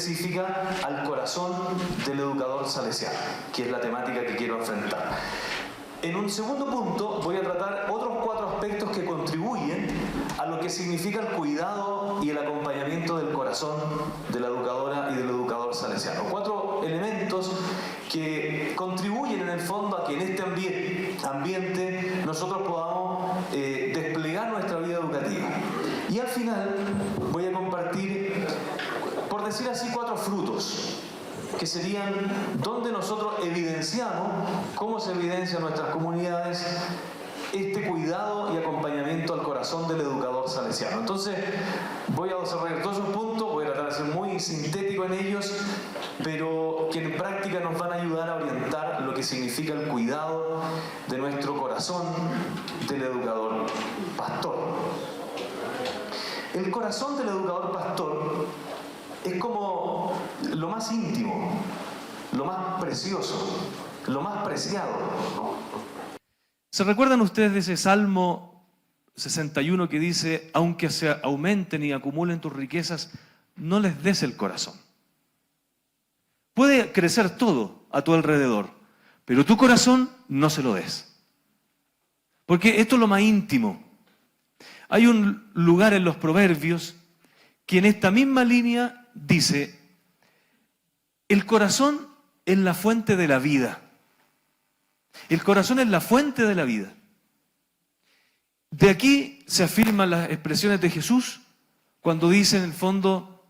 específica al corazón del educador salesiano, que es la temática que quiero enfrentar. En un segundo punto voy a tratar otros 4 aspectos que contribuyen a lo que significa el cuidado y el acompañamiento del corazón de la educadora y del educador salesiano. 4 elementos que contribuyen en el fondo a que en este ambiente nosotros podamos desplegar nuestra vida educativa. Y al final voy a compartir, por decir así, 4 frutos, que serían donde nosotros evidenciamos, cómo se evidencia en nuestras comunidades este cuidado y acompañamiento al corazón del educador salesiano. Entonces, voy a desarrollar todos esos puntos, voy a tratar de ser muy sintético en ellos, pero que en práctica nos van a ayudar a orientar lo que significa el cuidado de nuestro corazón del educador pastor. El corazón del educador pastor es como lo más íntimo, lo más precioso, lo más preciado. ¿Se recuerdan ustedes de ese Salmo 61 que dice: aunque se aumenten y acumulen tus riquezas, no les des el corazón? Puede crecer todo a tu alrededor, pero tu corazón no se lo des. Porque esto es lo más íntimo. Hay un lugar en los Proverbios que en esta misma línea dice: el corazón es la fuente de la vida. El corazón es la fuente de la vida. De aquí se afirman las expresiones de Jesús cuando dice en el fondo: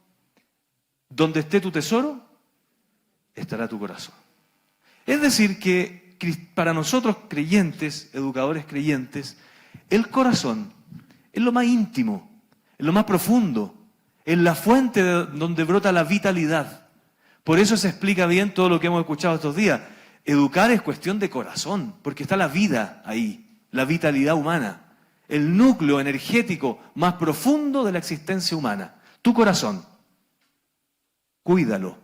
donde esté tu tesoro, estará tu corazón. Es decir que para nosotros creyentes, educadores creyentes, el corazón es lo más íntimo, es lo más profundo, es la fuente de donde brota la vitalidad. Por eso se explica bien todo lo que hemos escuchado estos días. Educar es cuestión de corazón, porque está la vida ahí, la vitalidad humana, el núcleo energético más profundo de la existencia humana. Tu corazón, cuídalo.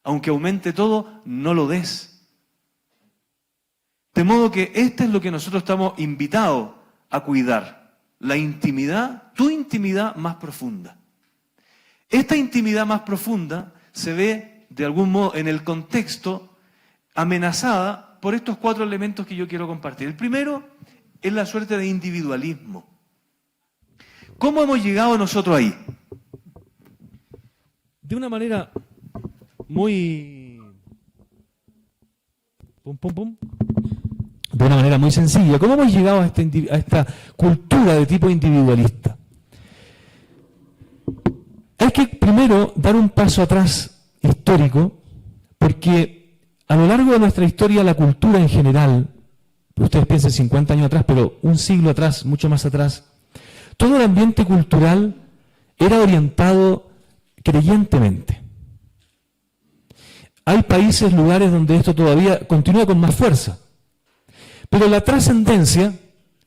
Aunque aumente todo, no lo des. De modo que esto es lo que nosotros estamos invitados a cuidar. La intimidad, tu intimidad más profunda. Esta intimidad más profunda se ve de algún modo en el contexto amenazada por estos 4 elementos que yo quiero compartir. El primero es la suerte de individualismo. ¿Cómo hemos llegado nosotros ahí? De una manera muy... De una manera muy sencilla. ¿Cómo hemos llegado a esta cultura de tipo individualista? Hay que primero dar un paso atrás histórico, porque a lo largo de nuestra historia, la cultura en general, ustedes piensen 50 años atrás, pero un siglo atrás, mucho más atrás, todo el ambiente cultural era orientado creyentemente. Hay países, lugares donde esto todavía continúa con más fuerza. Pero la trascendencia,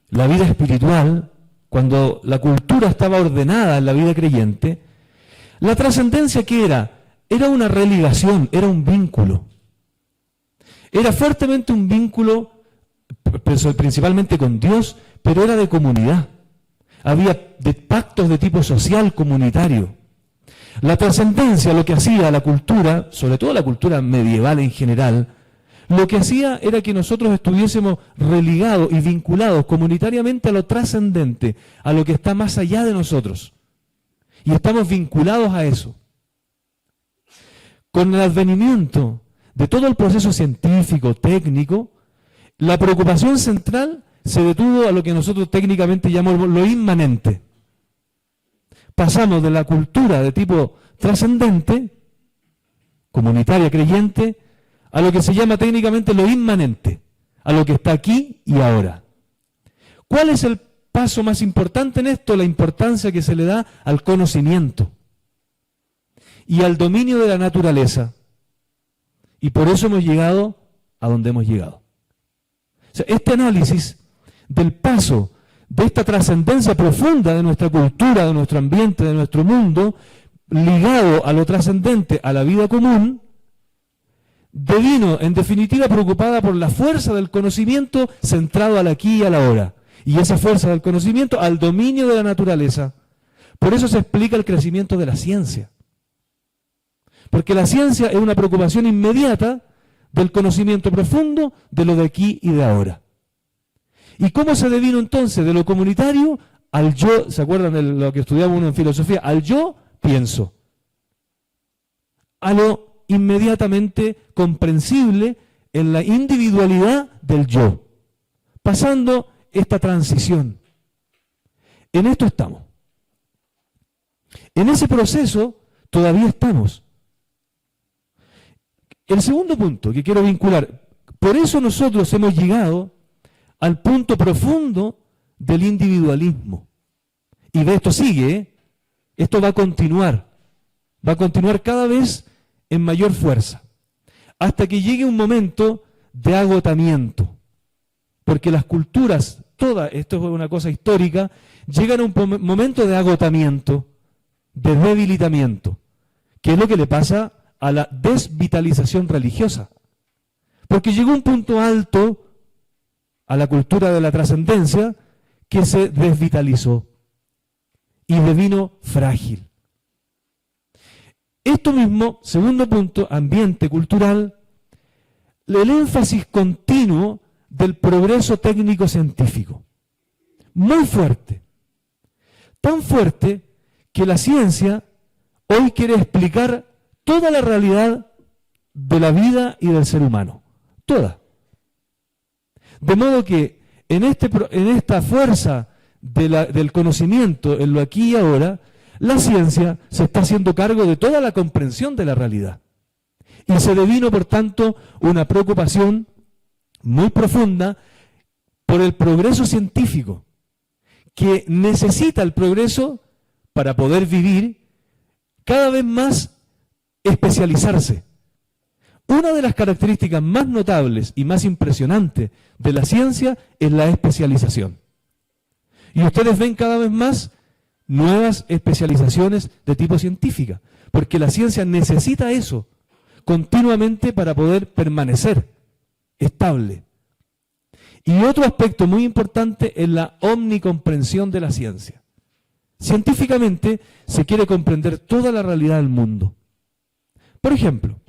la vida espiritual, cuando la cultura estaba ordenada en la vida creyente, la trascendencia, ¿qué era? Era una religación, era un vínculo. Era fuertemente un vínculo, principalmente con Dios, pero era de comunidad. Había pactos de tipo social, comunitario. La trascendencia, lo que hacía la cultura, sobre todo la cultura medieval en general, lo que hacía era que nosotros estuviésemos religados y vinculados comunitariamente a lo trascendente, a lo que está más allá de nosotros. Y estamos vinculados a eso. Con el advenimiento de todo el proceso científico, técnico, la preocupación central se detuvo a lo que nosotros técnicamente llamamos lo inmanente. Pasamos de la cultura de tipo trascendente, comunitaria, creyente, a lo que se llama técnicamente lo inmanente, a lo que está aquí y ahora. ¿Cuál es el paso más importante en esto? La importancia que se le da al conocimiento y al dominio de la naturaleza. Y por eso hemos llegado a donde hemos llegado. O sea, este análisis del paso de esta trascendencia profunda de nuestra cultura, de nuestro ambiente, de nuestro mundo, ligado a lo trascendente, a la vida común, devino, en definitiva, preocupada por la fuerza del conocimiento centrado al aquí y a la ahora. Y esa fuerza del conocimiento al dominio de la naturaleza. Por eso se explica el crecimiento de la ciencia. Porque la ciencia es una preocupación inmediata del conocimiento profundo de lo de aquí y de ahora. ¿Y cómo se devino entonces de lo comunitario al yo? ¿Se acuerdan de lo que estudiamos uno en filosofía? Al yo pienso. A lo inmediatamente comprensible en la individualidad del yo. Pasando esta transición. En esto estamos. En ese proceso todavía estamos. El segundo punto que quiero vincular, por eso nosotros hemos llegado al punto profundo del individualismo. Y de esto sigue, ¿eh? Esto va a continuar cada vez en mayor fuerza, hasta que llegue un momento de agotamiento. Porque las culturas, todas, esto es una cosa histórica, llegan a un momento de agotamiento, de debilitamiento, que es lo que le pasa a la desvitalización religiosa. Porque llegó un punto alto a la cultura de la trascendencia que se desvitalizó y devino frágil. Esto mismo, segundo punto, ambiente cultural, el énfasis continuo del progreso técnico-científico. Muy fuerte. Tan fuerte que la ciencia hoy quiere explicar toda la realidad de la vida y del ser humano. Toda. De modo que en esta fuerza del conocimiento, en lo aquí y ahora, la ciencia se está haciendo cargo de toda la comprensión de la realidad. Y se devino, por tanto, una preocupación muy profunda por el progreso científico, que necesita el progreso para poder vivir cada vez más especializarse. Una de las características más notables y más impresionantes de la ciencia es la especialización. Y ustedes ven cada vez más nuevas especializaciones de tipo científica, porque la ciencia necesita eso continuamente para poder permanecer estable. Y otro aspecto muy importante es la omnicomprensión de la ciencia. Científicamente se quiere comprender toda la realidad del mundo. Por ejemplo,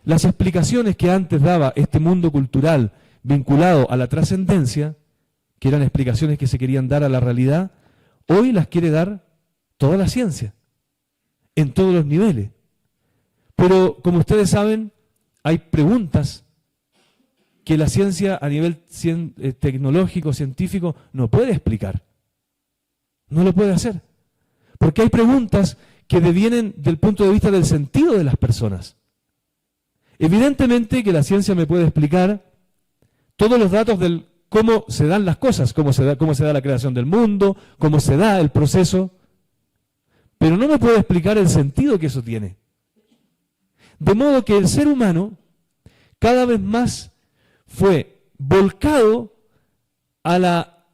las explicaciones que antes daba este mundo cultural vinculado a la trascendencia, que eran explicaciones que se querían dar a la realidad, hoy las quiere dar toda la ciencia, en todos los niveles. Pero, como ustedes saben, hay preguntas que la ciencia a nivel tecnológico, científico, no puede explicar. No lo puede hacer. Porque hay preguntas que devienen del punto de vista del sentido de las personas. Evidentemente que la ciencia me puede explicar todos los datos del cómo se dan las cosas, cómo se da la creación del mundo, cómo se da el proceso, pero no me puede explicar el sentido que eso tiene. De modo que el ser humano cada vez más fue volcado a la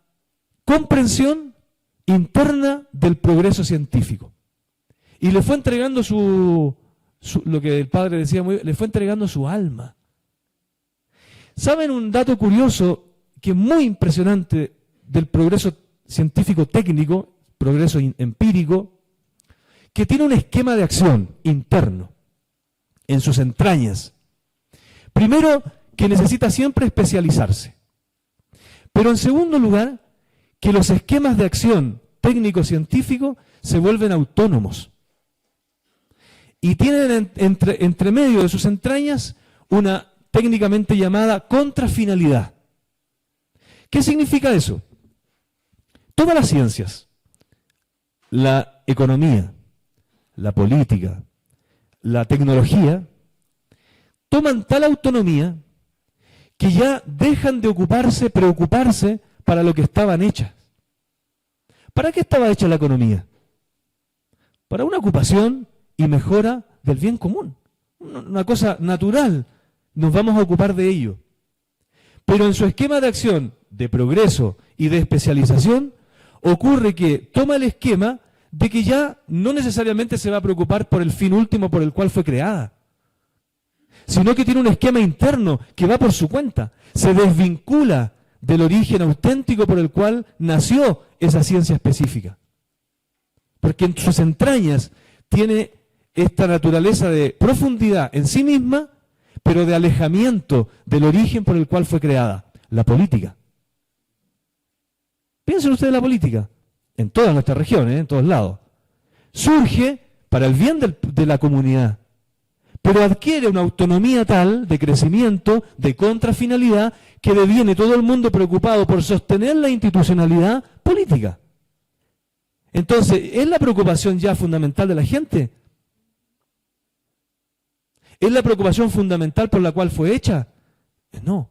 comprensión interna del progreso científico. Y le fue entregando lo que el padre decía muy bien, le fue entregando su alma. ¿Saben un dato curioso que es muy impresionante del progreso científico técnico, progreso empírico, que tiene un esquema de acción interno en sus entrañas? Primero, que necesita siempre especializarse. Pero en segundo lugar, que los esquemas de acción técnico-científico se vuelven autónomos. Y tienen entre medio de sus entrañas una técnicamente llamada contrafinalidad. ¿Qué significa eso? Todas las ciencias, la economía, la política, la tecnología, toman tal autonomía que ya dejan de preocuparse para lo que estaban hechas. ¿Para qué estaba hecha la economía? Para una ocupación y mejora del bien común. Una cosa natural. Nos vamos a ocupar de ello. Pero en su esquema de acción, de progreso y de especialización, ocurre que toma el esquema de que ya no necesariamente se va a preocupar por el fin último por el cual fue creada, sino que tiene un esquema interno que va por su cuenta. Se desvincula del origen auténtico por el cual nació esa ciencia específica. Porque en sus entrañas tiene esta naturaleza de profundidad en sí misma, pero de alejamiento del origen por el cual fue creada, la política. Piensen ustedes en la política, en todas nuestras regiones, en todos lados. Surge para el bien de la comunidad, pero adquiere una autonomía tal de crecimiento, de contrafinalidad, que deviene todo el mundo preocupado por sostener la institucionalidad política. Entonces, ¿es la preocupación ya fundamental de la gente? ¿Es la preocupación fundamental por la cual fue hecha? No,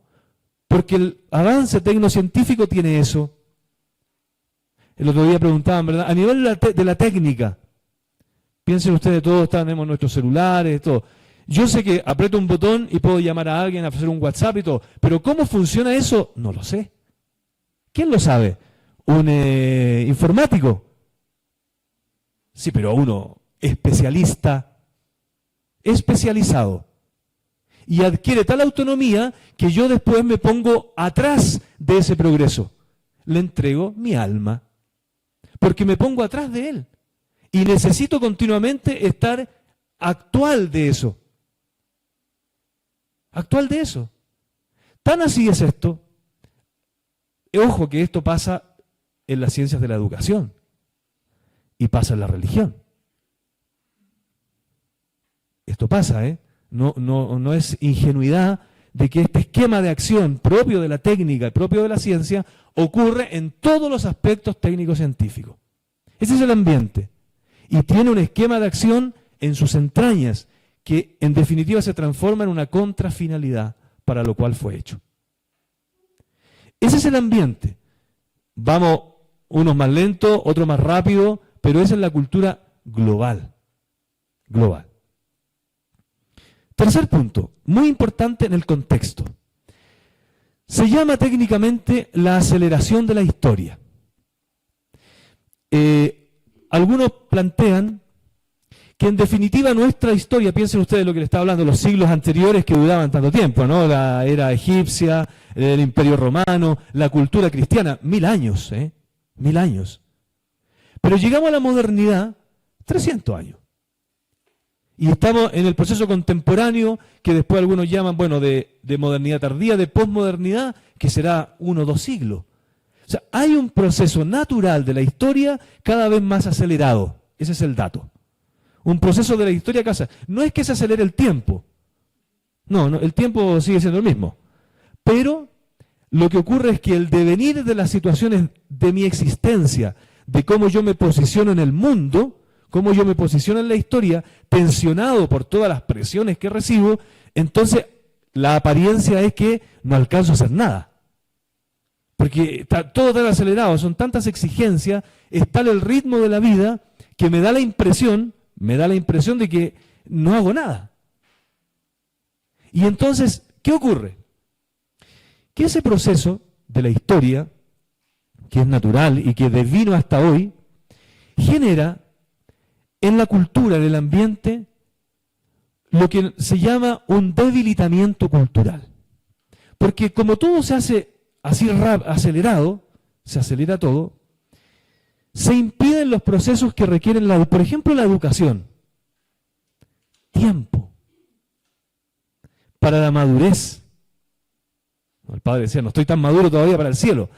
porque el avance tecnocientífico tiene eso. El otro día preguntaban, ¿verdad? A nivel de la técnica, piensen ustedes, todos tenemos nuestros celulares, todo. Yo sé que aprieto un botón y puedo llamar a alguien, hacer un WhatsApp y todo, pero ¿cómo funciona eso? No lo sé. ¿Quién lo sabe? ¿Un informático? Sí, pero uno especialista, especializado, y adquiere tal autonomía que yo después me pongo atrás de ese progreso. Le entrego mi alma, porque me pongo atrás de él, y necesito continuamente estar actual de eso. Actual de eso. Tan así es esto. Ojo que esto pasa en las ciencias de la educación y pasa en la religión. Esto pasa, ¿eh? No es ingenuidad de que este esquema de acción propio de la técnica, propio de la ciencia, ocurre en todos los aspectos técnicos científicos. Ese es el ambiente. Y tiene un esquema de acción en sus entrañas que en definitiva se transforma en una contrafinalidad para lo cual fue hecho. Ese es el ambiente. Vamos unos más lentos, otros más rápido, pero esa es la cultura global. Global. Tercer punto, muy importante en el contexto. Se llama técnicamente la aceleración de la historia. Algunos plantean que en definitiva nuestra historia, piensen ustedes lo que les estaba hablando, los siglos anteriores que duraban tanto tiempo, ¿no? La era egipcia, el imperio romano, la cultura cristiana, 1000 años, 1000 años. Pero llegamos a la modernidad, 300 años. Y estamos en el proceso contemporáneo, que después algunos llaman, bueno, de modernidad tardía, de posmodernidad, que será 1 o 2 siglos. O sea, hay un proceso natural de la historia cada vez más acelerado. Ese es el dato. Un proceso de la historia casa. No es que se acelere el tiempo. No, el tiempo sigue siendo el mismo. Pero lo que ocurre es que el devenir de las situaciones de mi existencia, de cómo yo me posiciono en el mundo, cómo yo me posiciono en la historia, tensionado por todas las presiones que recibo, entonces la apariencia es que no alcanzo a hacer nada. Porque está todo tan acelerado, son tantas exigencias, es tal el ritmo de la vida que me da la impresión de que no hago nada. Y entonces, ¿qué ocurre? Que ese proceso de la historia, que es natural y que devino hasta hoy, genera en la cultura, en el ambiente, lo que se llama un debilitamiento cultural. Porque como todo se hace así acelerado, se acelera todo, se impiden los procesos que requieren, por ejemplo, la educación. Tiempo. Para la madurez. El padre decía, no estoy tan maduro todavía para el cielo.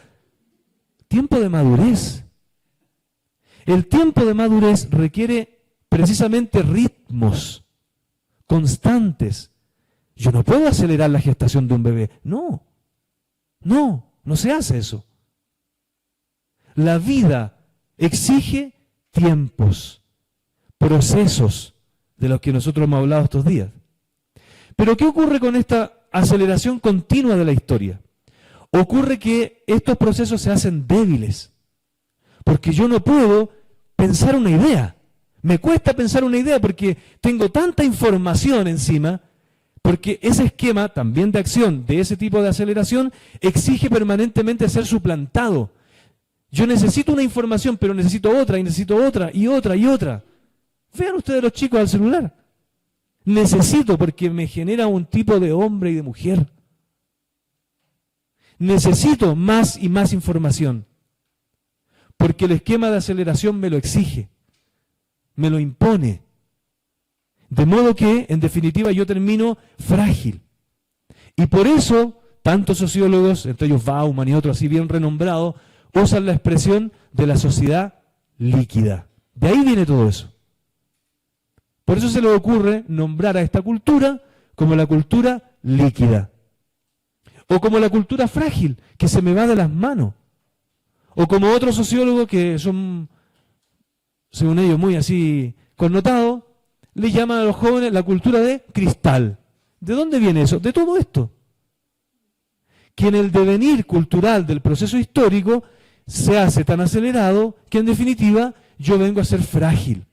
Tiempo de madurez. El tiempo de madurez requiere precisamente ritmos constantes. Yo no puedo acelerar la gestación de un bebé. No se hace eso. La vida exige tiempos, procesos de los que nosotros hemos hablado estos días. Pero ¿qué ocurre con esta aceleración continua de la historia? Ocurre que estos procesos se hacen débiles, porque yo no puedo pensar una idea. Me cuesta pensar una idea porque tengo tanta información encima, porque ese esquema también de acción, de ese tipo de aceleración, exige permanentemente ser suplantado. Yo necesito una información, pero necesito otra, y necesito otra, y otra, y otra. Vean ustedes los chicos al celular. Necesito porque me genera un tipo de hombre y de mujer. Necesito más y más información. Porque el esquema de aceleración me lo exige, me lo impone. De modo que, en definitiva, yo termino frágil. Y por eso, tantos sociólogos, entre ellos Bauman y otros así bien renombrados, usan la expresión de la sociedad líquida. De ahí viene todo eso. Por eso se le ocurre nombrar a esta cultura como la cultura líquida. O como la cultura frágil, que se me va de las manos. O como otros sociólogos que son, según ellos, muy así connotados, le llaman a los jóvenes la cultura de cristal. ¿De dónde viene eso? De todo esto. Que en el devenir cultural del proceso histórico se hace tan acelerado que en definitiva yo vengo a ser frágil.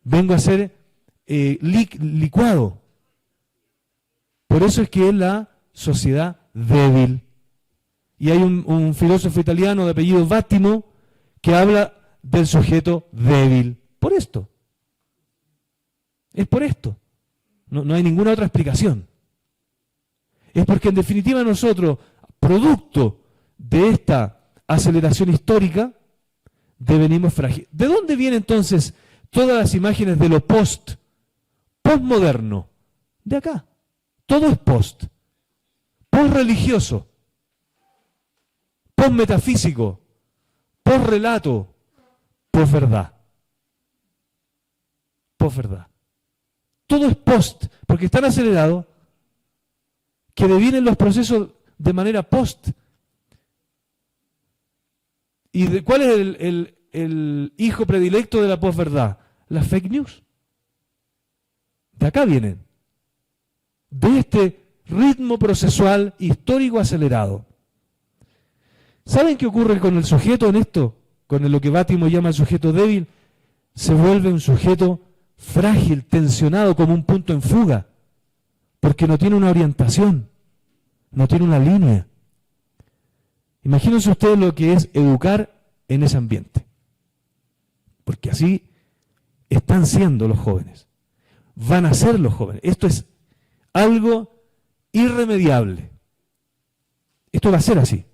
Vengo a ser licuado. Por eso es que es la sociedad débil. Y hay un filósofo italiano de apellido Vattimo que habla del sujeto débil. Por esto. Es por esto. No hay ninguna otra explicación. Es porque en definitiva nosotros, producto de esta aceleración histórica, devenimos frágiles. ¿De dónde vienen entonces todas las imágenes de lo postmoderno? De acá. Todo es postreligioso, postmetafísico, postrelato, posverdad. Posverdad. Todo es post, porque es tan acelerado que devienen los procesos de manera post. ¿Y cuál es el hijo predilecto de la posverdad? Las fake news. De acá vienen. De este ritmo procesual histórico acelerado. ¿Saben qué ocurre con el sujeto en esto? Con lo que Vattimo llama el sujeto débil. Se vuelve un sujeto frágil, tensionado, como un punto en fuga. Porque no tiene una orientación, no tiene una línea. Imagínense ustedes lo que es educar en ese ambiente. Porque así están siendo los jóvenes. Van a ser los jóvenes. Esto es algo irremediable. Esto va a ser así.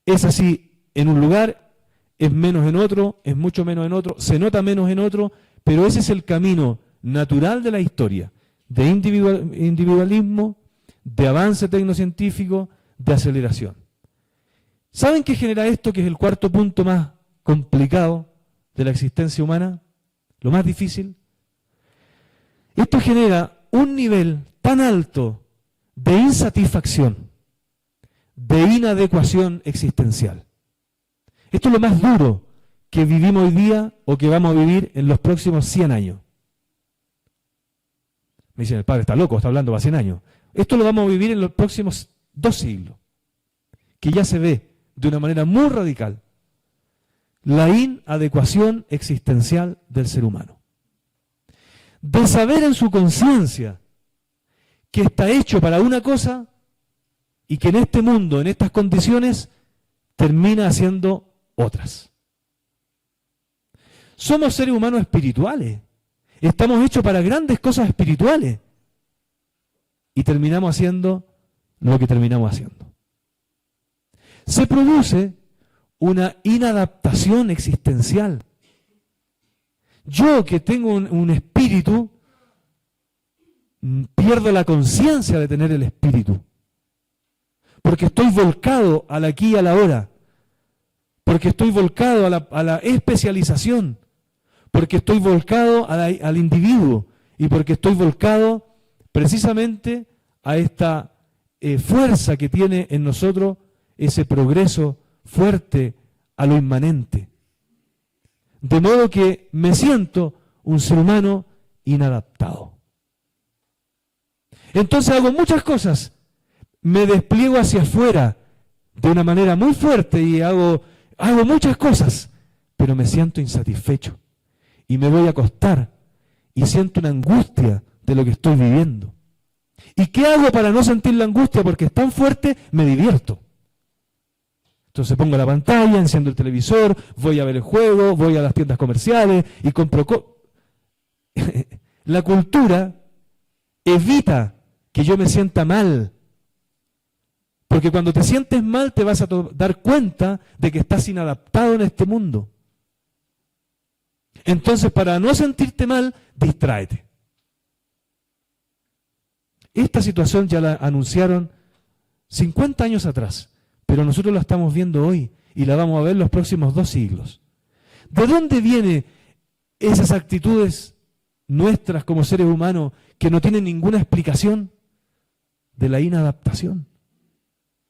Es así en un lugar, es menos en otro, es mucho menos en otro, se nota menos en otro, pero ese es el camino natural de la historia. De individualismo, de avance tecnocientífico, de aceleración. ¿Saben qué genera esto, que es el cuarto punto más complicado de la existencia humana? Lo más difícil. Esto genera un nivel tan alto de insatisfacción, de inadecuación existencial. Esto es lo más duro que vivimos hoy día o que vamos a vivir en los próximos 100 años. Me dicen, el padre está loco, está hablando para 100 años. Esto lo vamos a vivir en los próximos 2 siglos, que ya se ve de una manera muy radical la inadecuación existencial del ser humano. De saber en su conciencia que está hecho para una cosa y que en este mundo, en estas condiciones, termina haciendo otras. Somos seres humanos espirituales. Estamos hechos para grandes cosas espirituales. Y terminamos haciendo lo que terminamos haciendo. Se produce una inadaptación existencial. Yo, que tengo un espíritu, pierdo la conciencia de tener el espíritu. Porque estoy volcado al aquí y a la ahora. Porque estoy volcado a la especialización. Porque estoy volcado al individuo. Y porque estoy volcado precisamente a esta fuerza que tiene en nosotros ese progreso fuerte a lo inmanente. De modo que me siento un ser humano inadaptado. Entonces hago muchas cosas, me despliego hacia afuera de una manera muy fuerte y hago muchas cosas, pero me siento insatisfecho y me voy a acostar y siento una angustia de lo que estoy viviendo. ¿Y qué hago para no sentir la angustia? Porque es tan fuerte, me divierto. Entonces pongo la pantalla, enciendo el televisor, voy a ver el juego, voy a las tiendas comerciales y compro. La cultura evita que yo me sienta mal. Porque cuando te sientes mal te vas a dar cuenta de que estás inadaptado en este mundo. Entonces, para no sentirte mal, distráete. Esta situación ya la anunciaron 50 años atrás, pero nosotros la estamos viendo hoy y la vamos a ver los próximos 2 siglos. ¿De dónde vienen esas actitudes nuestras como seres humanos que no tienen ninguna explicación? De la inadaptación.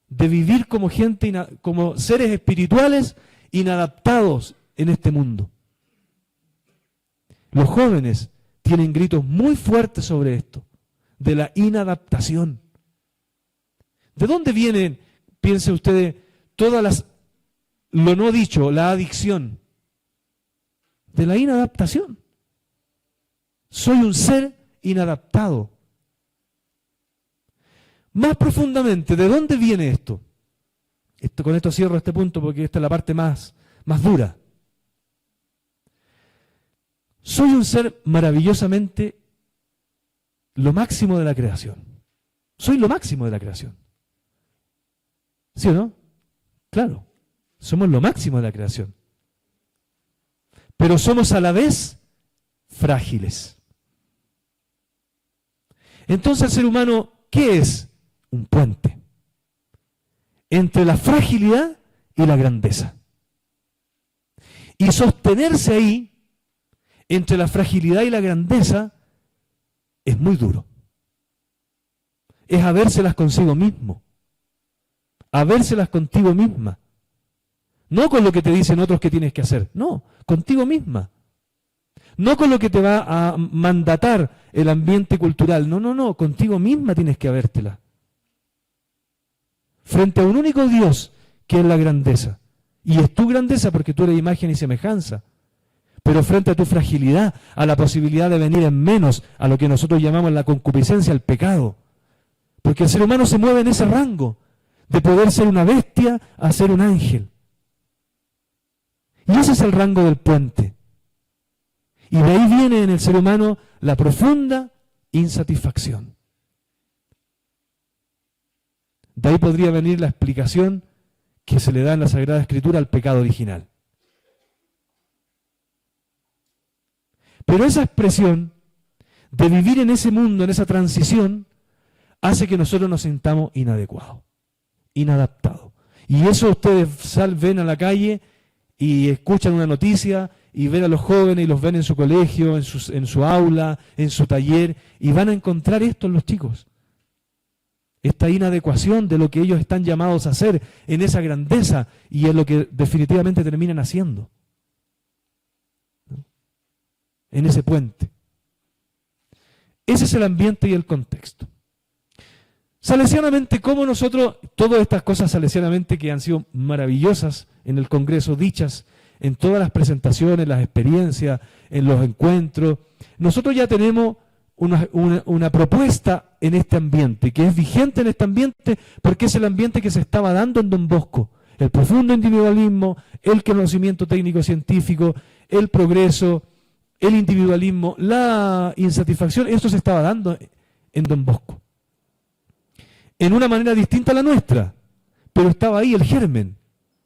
De vivir como gente, como seres espirituales inadaptados en este mundo. Los jóvenes tienen gritos muy fuertes sobre esto, de la inadaptación. ¿De dónde vienen, piensen ustedes, lo no dicho, la adicción? De la inadaptación. Soy un ser inadaptado. Más profundamente, ¿de dónde viene esto? Con esto cierro este punto porque esta es la parte más dura. Soy un ser maravillosamente lo máximo de la creación. Soy lo máximo de la creación. ¿Sí o no? Claro, somos lo máximo de la creación. Pero somos a la vez frágiles. Entonces el ser humano, ¿qué es? Un puente entre la fragilidad y la grandeza. Y sostenerse ahí, entre la fragilidad y la grandeza, es muy duro. Es habérselas consigo mismo. Habérselas contigo misma. No con lo que te dicen otros que tienes que hacer. No, contigo misma. No con lo que te va a mandatar el ambiente cultural. No, contigo misma tienes que habértela. Frente a un único Dios que es la grandeza. Y es tu grandeza porque tú eres imagen y semejanza. Pero frente a tu fragilidad, a la posibilidad de venir en menos, a lo que nosotros llamamos la concupiscencia, el pecado. Porque el ser humano se mueve en ese rango, de poder ser una bestia a ser un ángel. Y ese es el rango del puente. Y de ahí viene en el ser humano la profunda insatisfacción. De ahí podría venir la explicación que se le da en la Sagrada Escritura al pecado original. Pero esa expresión de vivir en ese mundo, en esa transición, hace que nosotros nos sintamos inadecuados, inadaptados. Y eso ustedes ven a la calle y escuchan una noticia y ven a los jóvenes y los ven en su colegio, en su aula, en su taller, y van a encontrar esto en los chicos. Esta inadecuación de lo que ellos están llamados a hacer en esa grandeza y en lo que definitivamente terminan haciendo. En ese puente. Ese es el ambiente y el contexto. Salesianamente, ¿cómo nosotros, todas estas cosas salesianamente que han sido maravillosas en el Congreso, dichas en todas las presentaciones, las experiencias, en los encuentros, nosotros ya tenemos una propuesta en este ambiente, que es vigente en este ambiente, porque es el ambiente que se estaba dando en Don Bosco. El profundo individualismo, el conocimiento técnico-científico, el progreso, el individualismo, la insatisfacción, esto se estaba dando en Don Bosco. En una manera distinta a la nuestra, pero estaba ahí el germen.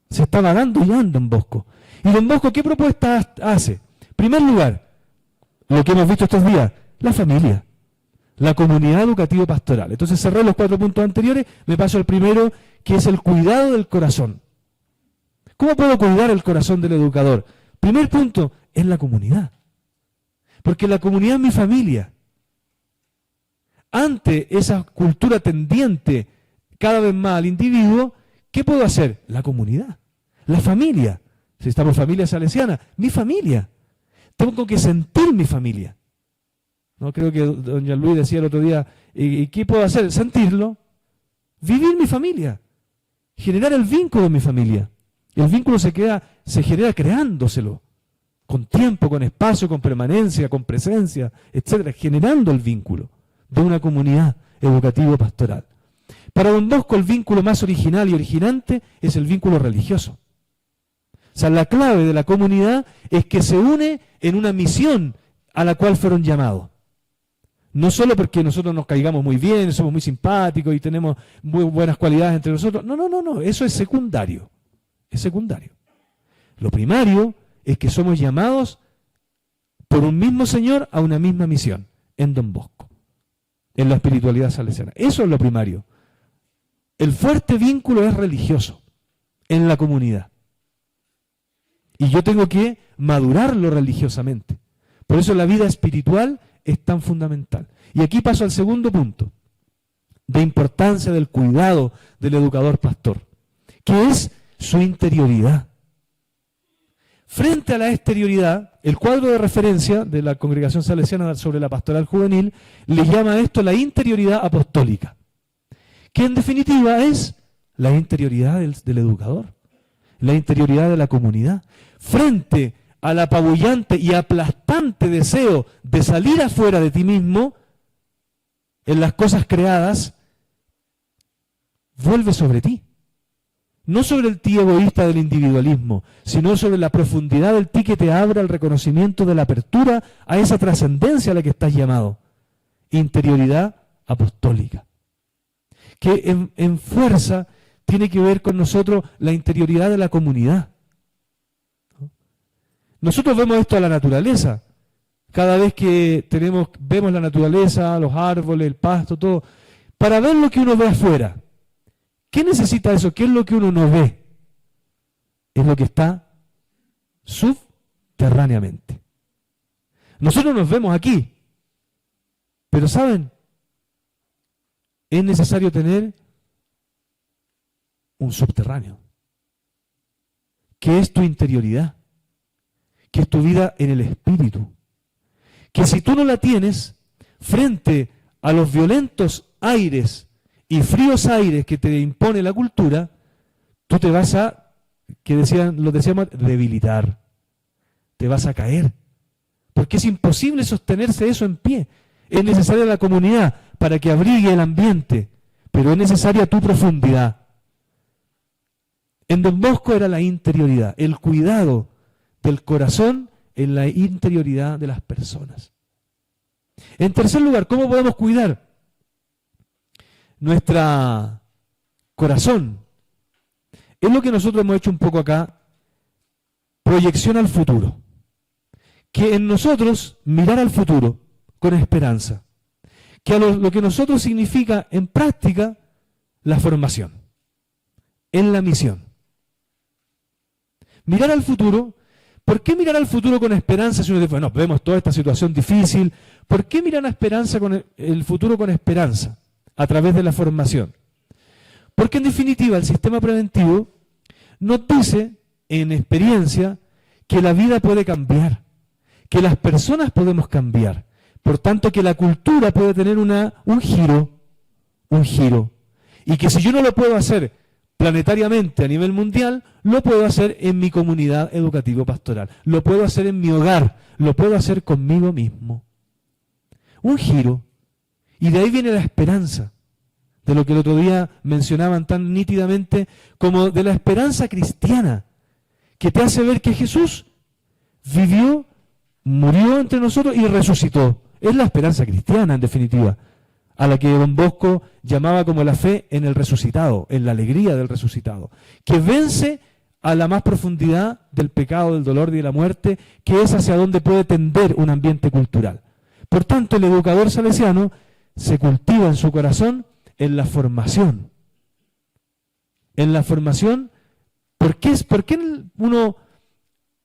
Se estaba dando ya en Don Bosco. ¿Y Don Bosco qué propuesta hace? En primer lugar, lo que hemos visto estos días, la familia, la comunidad educativo-pastoral. Entonces cerré los 4 puntos anteriores, me paso al primero, que es el cuidado del corazón. ¿Cómo puedo cuidar el corazón del educador? Primer punto, es la comunidad. Porque la comunidad es mi familia. Ante esa cultura tendiente cada vez más al individuo, ¿qué puedo hacer? La comunidad, la familia. Si estamos familia salesiana, mi familia. Tengo que sentir mi familia. ¿No? Creo que don Jean Luis decía el otro día, ¿y qué puedo hacer? Sentirlo, vivir mi familia, generar el vínculo de mi familia. El vínculo se genera creándoselo, con tiempo, con espacio, con permanencia, con presencia, etcétera, generando el vínculo de una comunidad educativo-pastoral. Para Don Bosco el vínculo más original y originante es el vínculo religioso. O sea, la clave de la comunidad es que se une en una misión a la cual fueron llamados. No solo porque nosotros nos caigamos muy bien, somos muy simpáticos y tenemos muy buenas cualidades entre nosotros. No, eso es secundario. Es secundario. Lo primario es que somos llamados por un mismo Señor a una misma misión, en Don Bosco, en la espiritualidad salesiana. Eso es lo primario. El fuerte vínculo es religioso, en la comunidad. Y yo tengo que madurarlo religiosamente. Por eso la vida espiritual es tan fundamental. Y aquí paso al segundo punto, de importancia del cuidado del educador pastor, que es su interioridad. Frente a la exterioridad, el cuadro de referencia de la Congregación Salesiana sobre la Pastoral Juvenil le llama a esto la interioridad apostólica, que en definitiva es la interioridad del educador, la interioridad de la comunidad. Frente al apabullante y aplastante deseo de salir afuera de ti mismo, en las cosas creadas, vuelve sobre ti. No sobre el ti egoísta del individualismo, sino sobre la profundidad del ti que te abra el reconocimiento de la apertura a esa trascendencia a la que estás llamado. Interioridad apostólica. Que en fuerza tiene que ver con nosotros la interioridad de la comunidad. Nosotros vemos esto a la naturaleza. Cada vez que vemos la naturaleza, los árboles, el pasto, todo, para ver lo que uno ve afuera. ¿Qué necesita eso? ¿Qué es lo que uno no ve? Es lo que está subterráneamente. Nosotros nos vemos aquí, pero ¿saben? Es necesario tener un subterráneo, que es tu interioridad, que es tu vida en el espíritu, que si tú no la tienes, frente a los violentos aires y fríos aires que te impone la cultura, tú te vas a, lo decíamos, debilitar, te vas a caer, porque es imposible sostenerse eso en pie. Es necesaria la comunidad para que abrigue el ambiente, pero es necesaria tu profundidad. En Don Bosco era la interioridad, el cuidado del corazón en la interioridad de las personas. En tercer lugar, ¿cómo podemos cuidar nuestro corazón? Es lo que nosotros hemos hecho un poco acá, proyección al futuro. Que en nosotros mirar al futuro con esperanza. Que a lo que nosotros significa en práctica la formación, en la misión. Mirar al futuro. ¿Por qué mirar al futuro con esperanza si uno dice, bueno, vemos toda esta situación difícil? ¿Por qué mirar a esperanza con el futuro con esperanza? A través de la formación. Porque en definitiva el sistema preventivo nos dice en experiencia que la vida puede cambiar, que las personas podemos cambiar, por tanto que la cultura puede tener un giro, y que si yo no lo puedo hacer planetariamente a nivel mundial, lo puedo hacer en mi comunidad educativo-pastoral, lo puedo hacer en mi hogar, lo puedo hacer conmigo mismo. Un giro. Y de ahí viene la esperanza, de lo que el otro día mencionaban tan nítidamente como de la esperanza cristiana, que te hace ver que Jesús vivió, murió entre nosotros y resucitó. Es la esperanza cristiana, en definitiva, a la que Don Bosco llamaba como la fe en el resucitado, en la alegría del resucitado, que vence a la más profundidad del pecado, del dolor y de la muerte, que es hacia donde puede tender un ambiente cultural. Por tanto, el educador salesiano se cultiva en su corazón en la formación. En la formación, ¿por qué uno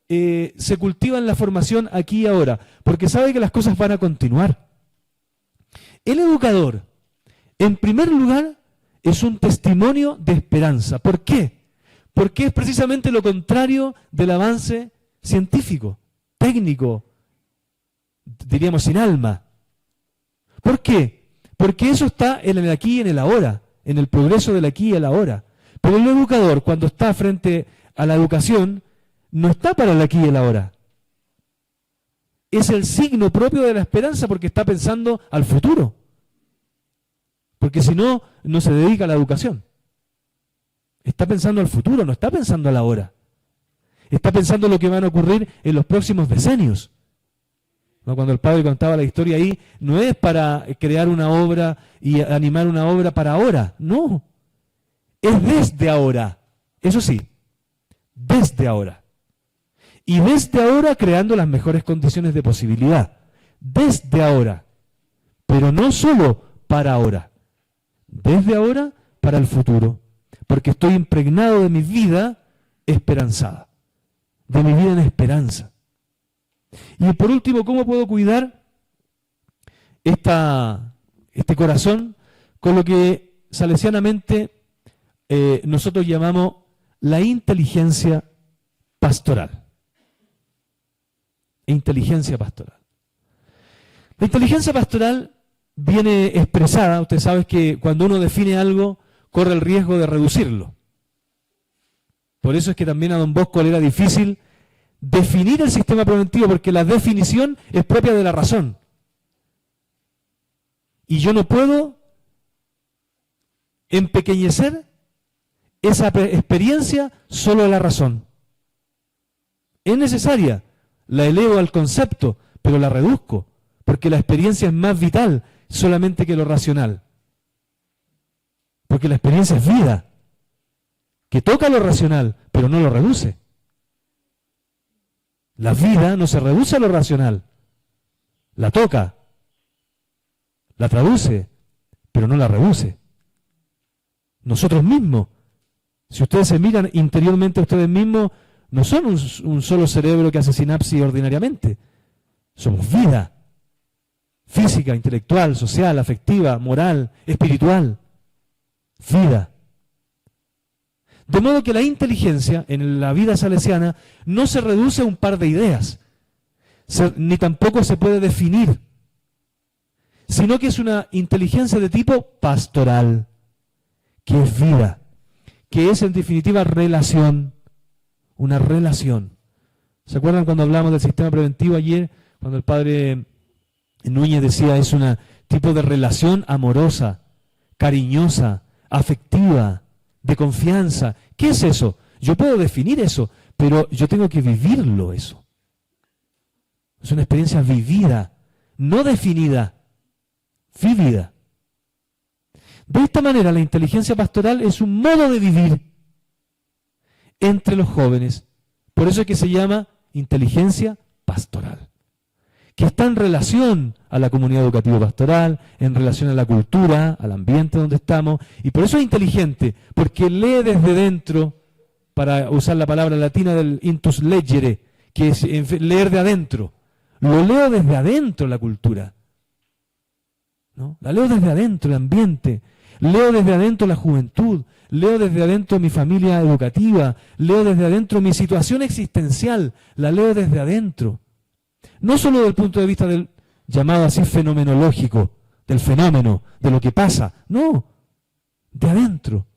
se cultiva en la formación aquí y ahora? Porque sabe que las cosas van a continuar. El educador, en primer lugar, es un testimonio de esperanza. ¿Por qué? Porque es precisamente lo contrario del avance científico, técnico, diríamos sin alma. ¿Por qué? Porque eso está en el aquí y en el ahora, en el progreso del aquí y el ahora. Pero el educador, cuando está frente a la educación, no está para el aquí y el ahora. Es el signo propio de la esperanza porque está pensando al futuro. Porque si no, no se dedica a la educación. Está pensando al futuro, no está pensando a la hora. Está pensando lo que van a ocurrir en los próximos decenios. Cuando el padre contaba la historia ahí, no es para crear una obra y animar una obra para ahora, no. Es desde ahora, eso sí, desde ahora. Y desde ahora creando las mejores condiciones de posibilidad. Desde ahora. Pero no solo para ahora. Desde ahora para el futuro. Porque estoy impregnado de mi vida esperanzada. De mi vida en esperanza. Y por último, ¿cómo puedo cuidar este corazón con lo que salesianamente nosotros llamamos la inteligencia pastoral? Inteligencia pastoral. La inteligencia pastoral viene expresada, usted sabe que cuando uno define algo, corre el riesgo de reducirlo. Por eso es que también a don Bosco le era difícil definir el sistema preventivo, porque la definición es propia de la razón. Y yo no puedo empequeñecer esa experiencia solo a la razón. Es necesaria, la elevo al concepto, pero la reduzco, porque la experiencia es más vital solamente que lo racional. Porque la experiencia es vida, que toca lo racional, pero no lo reduce. La vida no se reduce a lo racional, la toca, la traduce, pero no la reduce. Nosotros mismos, si ustedes se miran interiormente a ustedes mismos, no son un solo cerebro que hace sinapsis ordinariamente. Somos vida, física, intelectual, social, afectiva, moral, espiritual. Vida. De modo que la inteligencia en la vida salesiana no se reduce a un par de ideas, ni tampoco se puede definir, sino que es una inteligencia de tipo pastoral, que es vida, que es en definitiva relación, una relación. ¿Se acuerdan cuando hablamos del sistema preventivo ayer? Cuando el padre Núñez decía, es un tipo de relación amorosa, cariñosa, afectiva, de confianza. ¿Qué es eso? Yo puedo definir eso, pero yo tengo que vivirlo eso. Es una experiencia vivida, no definida, vivida. De esta manera, la inteligencia pastoral es un modo de vivir entre los jóvenes. Por eso es que se llama inteligencia pastoral, que está en relación a la comunidad educativa pastoral, en relación a la cultura, al ambiente donde estamos, y por eso es inteligente, porque lee desde dentro, para usar la palabra latina del intus legere, que es leer de adentro. Lo leo desde adentro la cultura, ¿no? La leo desde adentro el ambiente, leo desde adentro la juventud, leo desde adentro mi familia educativa, leo desde adentro mi situación existencial, la leo desde adentro. No solo desde el punto de vista del llamado así fenomenológico, del fenómeno, de lo que pasa, no, de adentro.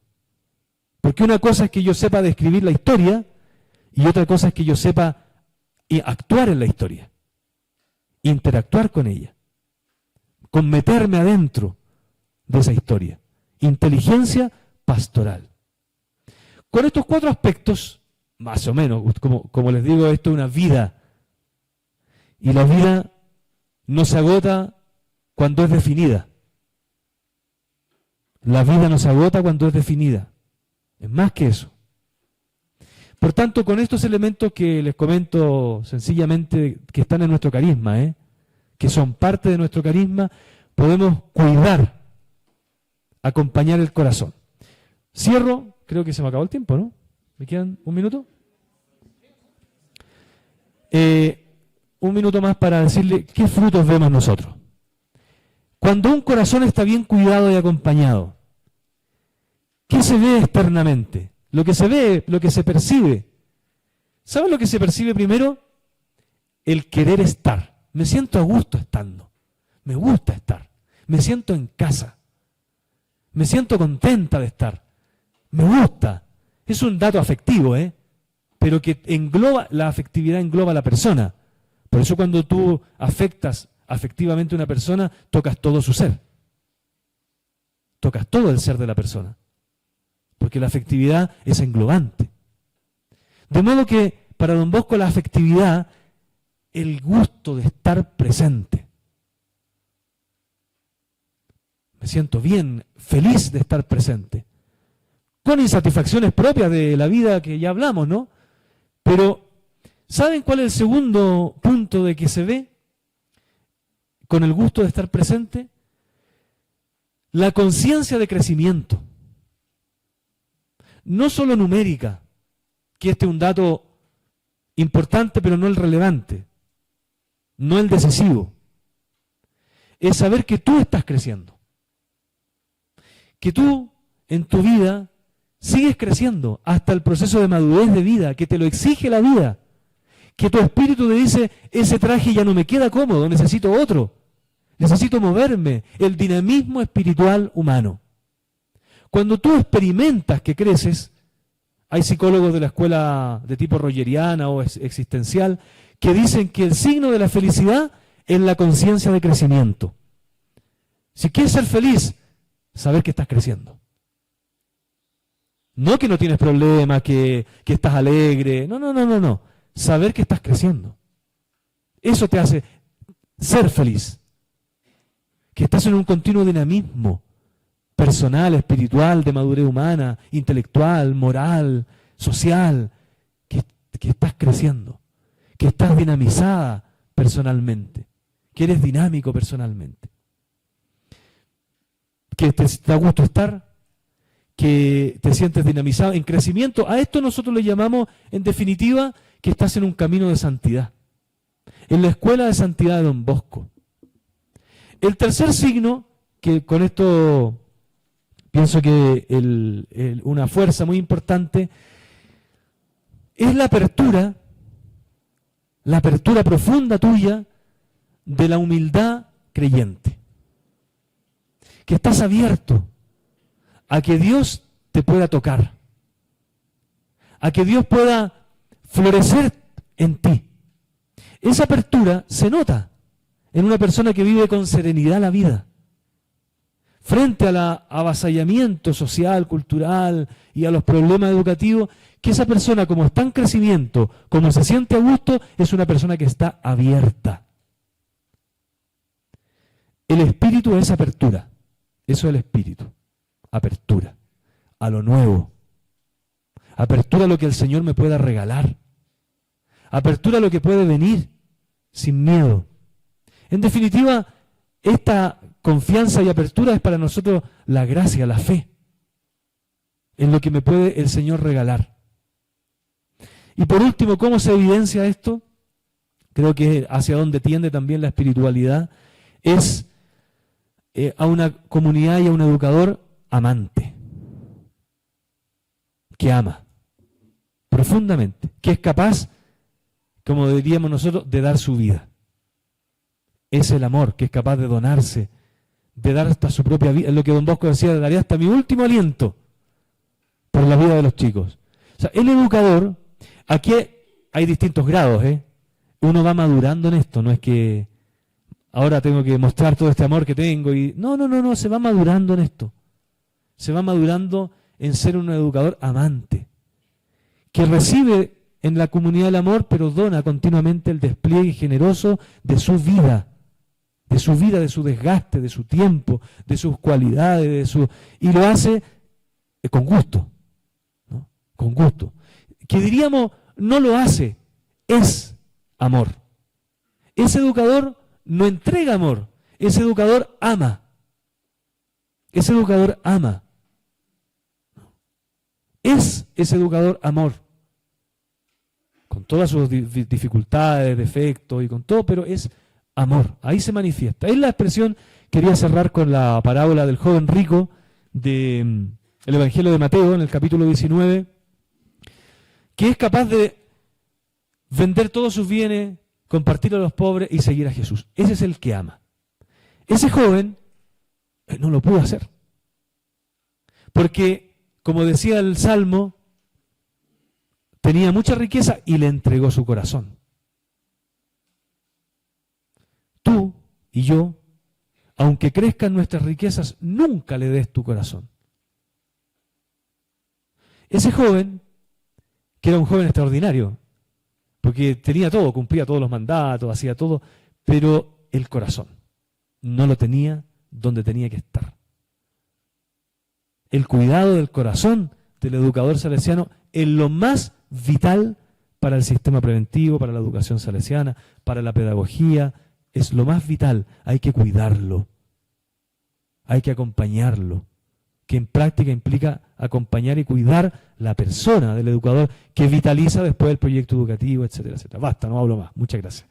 Porque una cosa es que yo sepa describir la historia y otra cosa es que yo sepa actuar en la historia, interactuar con ella, con meterme adentro de esa historia. Inteligencia pastoral. Con estos 4 aspectos, más o menos, como les digo, esto es una vida. Y la vida no se agota cuando es definida. La vida no se agota cuando es definida. Es más que eso. Por tanto, con estos elementos que les comento sencillamente, que están en nuestro carisma, que son parte de nuestro carisma, podemos cuidar, acompañar el corazón. Cierro, creo que se me acabó el tiempo, ¿no? ¿Me quedan un minuto? Un minuto más para decirle qué frutos vemos nosotros. Cuando un corazón está bien cuidado y acompañado, ¿qué se ve externamente? Lo que se ve, lo que se percibe. ¿Saben lo que se percibe primero? El querer estar. Me siento a gusto estando. Me gusta estar. Me siento en casa. Me siento contenta de estar. Me gusta. Es un dato afectivo, pero que engloba, la afectividad engloba a la persona. Por eso cuando tú afectas afectivamente a una persona, tocas todo su ser. Tocas todo el ser de la persona. Porque la afectividad es englobante. De modo que para don Bosco la afectividad, el gusto de estar presente. Me siento bien, feliz de estar presente. Con insatisfacciones propias de la vida que ya hablamos, ¿no? Pero ¿Saben cuál es el segundo punto de que se ve con el gusto de estar presente? La conciencia de crecimiento. No solo numérica, que este es un dato importante pero no el relevante, no el decisivo. Es saber que tú estás creciendo. Que tú en tu vida sigues creciendo hasta el proceso de madurez de vida, que te lo exige la vida. Que tu espíritu te dice, ese traje ya no me queda cómodo, necesito otro. Necesito moverme, el dinamismo espiritual humano. Cuando tú experimentas que creces, hay psicólogos de la escuela de tipo rogeriana o existencial que dicen que el signo de la felicidad es la conciencia de crecimiento. Si quieres ser feliz, saber que estás creciendo. No que no tienes problemas, que estás alegre. No. Saber que estás creciendo. Eso te hace ser feliz. Que estás en un continuo dinamismo personal, espiritual, de madurez humana, intelectual, moral, social, que estás creciendo, que estás dinamizada personalmente, que eres dinámico personalmente, que te da gusto estar, que te sientes dinamizado, en crecimiento. A esto nosotros le llamamos, en definitiva, que estás en un camino de santidad, en la escuela de santidad de Don Bosco. El tercer signo, que con esto pienso que una fuerza muy importante, es la apertura profunda tuya de la humildad creyente. Que estás abierto a que Dios te pueda tocar, a que Dios pueda florecer en ti. Esa apertura se nota en una persona que vive con serenidad la vida. Frente al avasallamiento social, cultural y a los problemas educativos, que esa persona, como está en crecimiento, como se siente a gusto, es una persona que está abierta. El espíritu es apertura. Eso es el espíritu. Apertura a lo nuevo. Apertura a lo que el Señor me pueda regalar. Apertura a lo que puede venir sin miedo. En definitiva, esta confianza y apertura es para nosotros la gracia, la fe, en lo que me puede el Señor regalar. Y por último, ¿cómo se evidencia esto? Creo que hacia donde tiende también la espiritualidad es a una comunidad y a un educador amante, que ama profundamente, que es capaz, como diríamos nosotros, de dar su vida. Es el amor que es capaz de donarse, de dar hasta su propia vida. Es lo que Don Bosco decía, daré hasta mi último aliento por la vida de los chicos. O sea, el educador, aquí hay distintos grados, Uno va madurando en esto, no es que ahora tengo que mostrar todo este amor que tengo. No, se va madurando en esto. Se va madurando en ser un educador amante, que recibe en la comunidad el amor, pero dona continuamente el despliegue generoso de su vida, de su desgaste, de su tiempo, de sus cualidades, y lo hace con gusto, ¿no? Con gusto. Que diríamos, no lo hace, es amor. Ese educador no entrega amor, ese educador ama. Ese educador ama. Es ese educador amor. Con todas sus dificultades, defectos y con todo, pero es amor. Ahí se manifiesta. Es la expresión, quería cerrar con la parábola del joven rico del Evangelio de Mateo, en el capítulo 19, que es capaz de vender todos sus bienes, compartirlo a los pobres y seguir a Jesús. Ese es el que ama. Ese joven no lo pudo hacer. Porque, como decía el Salmo, tenía mucha riqueza y le entregó su corazón. Tú y yo, aunque crezcan nuestras riquezas, nunca le des tu corazón. Ese joven, que era un joven extraordinario, porque tenía todo, cumplía todos los mandatos, hacía todo, pero el corazón no lo tenía donde tenía que estar. El cuidado del corazón del educador salesiano es lo más vital para el sistema preventivo, para la educación salesiana, para la pedagogía. Es lo más vital. Hay que cuidarlo. Hay que acompañarlo. Que en práctica implica acompañar y cuidar la persona del educador que vitaliza después el proyecto educativo, etcétera, etcétera. Basta, no hablo más. Muchas gracias.